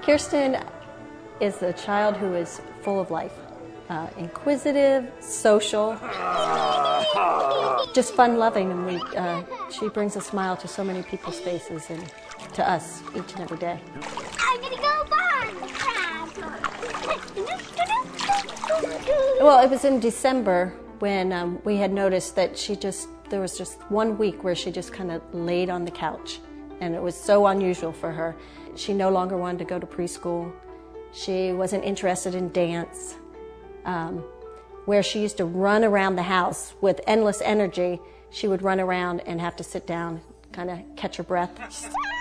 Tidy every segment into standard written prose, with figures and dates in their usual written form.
Kirsten is a child who is full of life. Inquisitive, social, just fun-loving, and she brings a smile to so many people's faces and to us each and every day. I'm gonna go behind the crowd. Well, it was in December when we had noticed that there was just 1 week where she just kind of laid on the couch, and it was so unusual for her. She no longer wanted to go to preschool. She wasn't interested in dance. Where she used to run around the house with endless energy, she would run around and have to sit down, kind of catch her breath.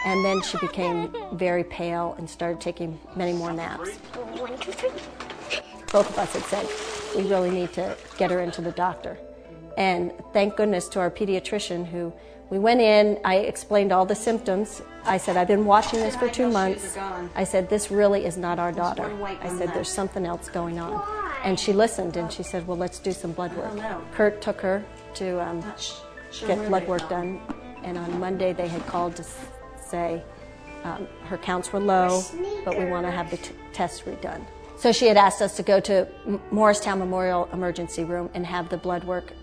And then she became very pale and started taking many more naps. 1, 2, 3. Both of us had said, we really need to get her into the doctor. And thank goodness to our pediatrician we went in, I explained all the symptoms. I said, I've been watching this for 2 months. I said, this really is not our daughter. I said, there's something else going on. And she listened and she said, well, let's do some blood work. Kurt took her to get blood work done. And on Monday they had called to say her counts were low, but we want to have the test redone. So she had asked us to go to Morristown Memorial Emergency Room and have the blood work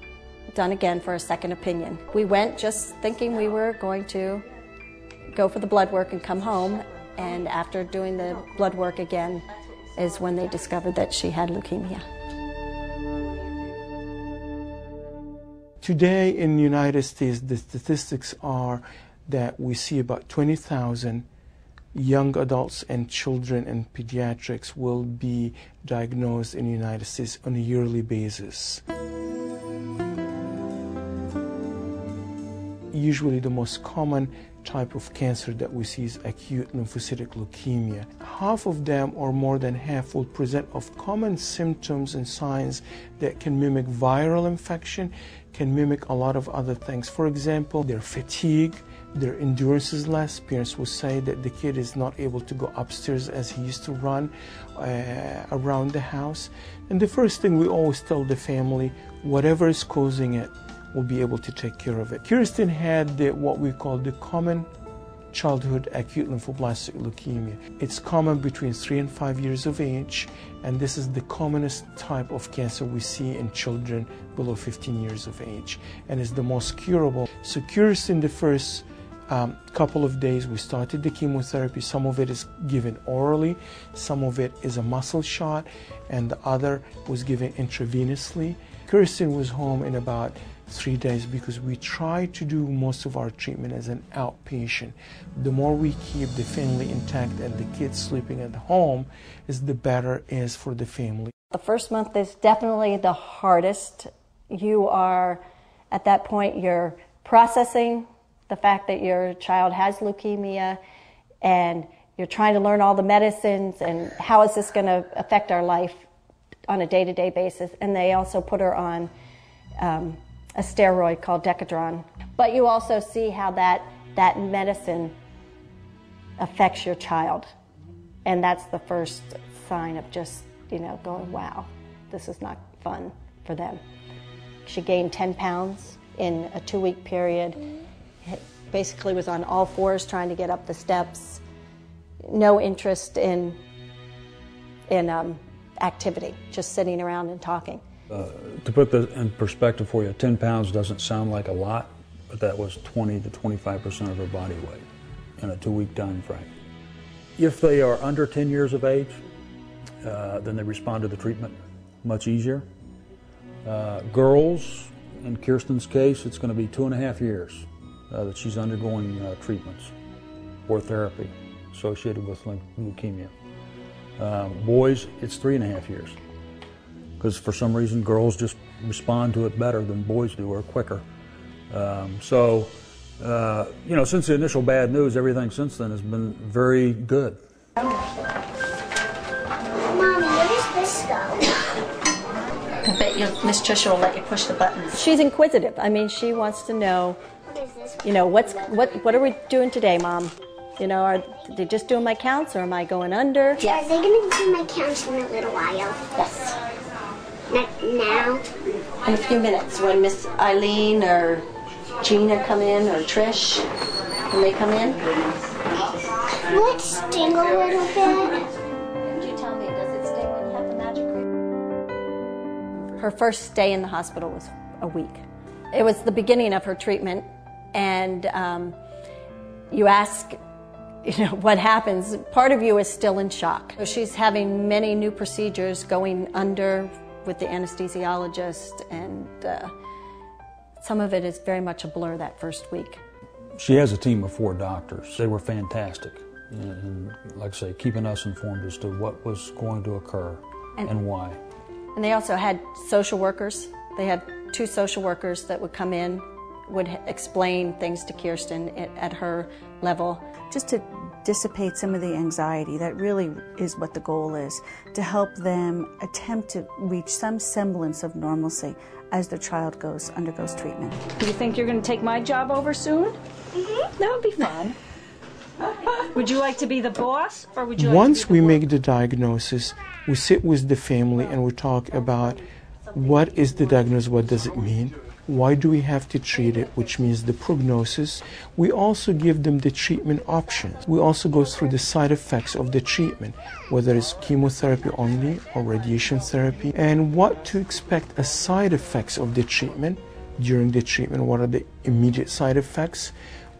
done again for a second opinion. We went just thinking we were going to go for the blood work and come home, and after doing the blood work again is when they discovered that she had leukemia. Today in the United States, the statistics are that we see about 20,000 young adults and children in pediatrics will be diagnosed in the United States on a yearly basis. Usually the most common type of cancer that we see is acute lymphocytic leukemia. Half of them, or more than half, will present of common symptoms and signs that can mimic viral infection, can mimic a lot of other things. For example, their fatigue, their endurance is less. Parents will say that the kid is not able to go upstairs as he used to run around the house. And the first thing we always tell the family, whatever is causing it, we'll be able to take care of it. Kirsten had what we call the common childhood acute lymphoblastic leukemia. It's common between 3 and 5 years of age, and this is the commonest type of cancer we see in children below 15 years of age, and is the most curable. So Kirsten, the first couple of days we started the chemotherapy. Some of it is given orally, some of it is a muscle shot, and the other was given intravenously. Kirsten was home in about 3 days because we try to do most of our treatment as an outpatient. The more we keep the family intact and the kids sleeping at home, the better it is for the family. The first month is definitely the hardest. You are, at that point, you're processing the fact that your child has leukemia, and you're trying to learn all the medicines and how is this going to affect our life on a day-to-day basis. And they also put her on a steroid called Decadron. But you also see how that medicine affects your child. And that's the first sign of just, going, wow, this is not fun for them. She gained 10 pounds in a 2-week period. Basically was on all fours trying to get up the steps. No interest in activity, just sitting around and talking. To put that in perspective for you, 10 pounds doesn't sound like a lot, but that was 20 to 25% of her body weight in a 2-week time frame. If they are under 10 years of age, then they respond to the treatment much easier. Girls, in Kirsten's case, it's going to be 2.5 years that she's undergoing treatments or therapy associated with leukemia. Boys, it's 3.5 years. Because for some reason girls just respond to it better than boys do, or quicker. Since the initial bad news, everything since then has been very good. Mommy, where does this go? I bet Miss Trisha will let you push the buttons. She's inquisitive. I mean, she wants to know, what are we doing today, Mom? Are they just doing my counts, or am I going under? Yes. Are they going to do my counts in a little while? Yes. Now? In a few minutes, when Miss Eileen or Gina come in, or Trish, when they come in. Will it sting a little bit? You tell me, does it sting when you have the magic cream? Her first stay in the hospital was a week. It was the beginning of her treatment, and you ask, what happens? Part of you is still in shock. She's having many new procedures going under with the anesthesiologist, and some of it is very much a blur that first week. She has a team of 4 doctors. They were fantastic, and like I say, keeping us informed as to what was going to occur and why. And they also had social workers. They had 2 social workers that would come in, would explain things to Kirsten at her level. Just to dissipate some of the anxiety, that really is what the goal is, to help them attempt to reach some semblance of normalcy as their child undergoes treatment. Do you think you're going to take my job over soon? Mm-hmm. That would be fun. Would you like to be the boss, or would you like Once to be we the make the diagnosis, we sit with the family and we talk about what is the diagnosis, what does it mean, why do we have to treat it, which means the prognosis. We also give them the treatment options. We also go through the side effects of the treatment, whether it's chemotherapy only or radiation therapy, and what to expect as side effects of the treatment during the treatment. What are the immediate side effects?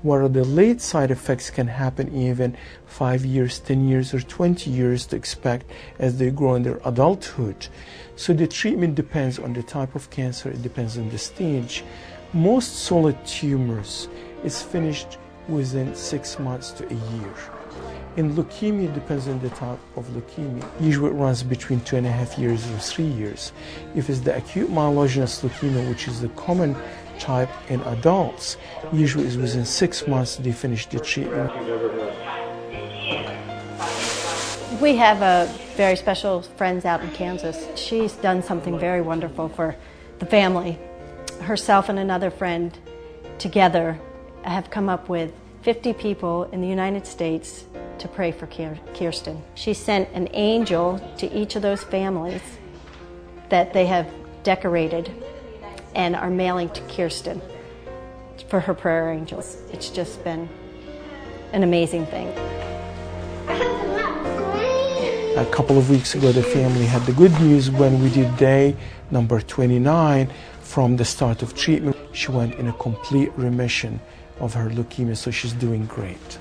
What are the late side effects can happen even 5 years, 10 years, or 20 years to expect as they grow in their adulthood. So the treatment depends on the type of cancer, it depends on the stage. Most solid tumors is finished within 6 months to a year. In leukemia, it depends on the type of leukemia. Usually it runs between 2.5 years or 3 years. If it's the acute myelogenous leukemia, which is the common type in adults, usually is within 6 months they finish the treatment. We have a very special friends out in Kansas. She's done something very wonderful for the family. Herself and another friend together have come up with 50 people in the United States to pray for Kirsten. She sent an angel to each of those families that they have decorated and are mailing to Kirsten for her prayer angels. It's just been an amazing thing. A couple of weeks ago, the family had the good news when we did day number 29 from the start of treatment. She went in a complete remission of her leukemia, so she's doing great.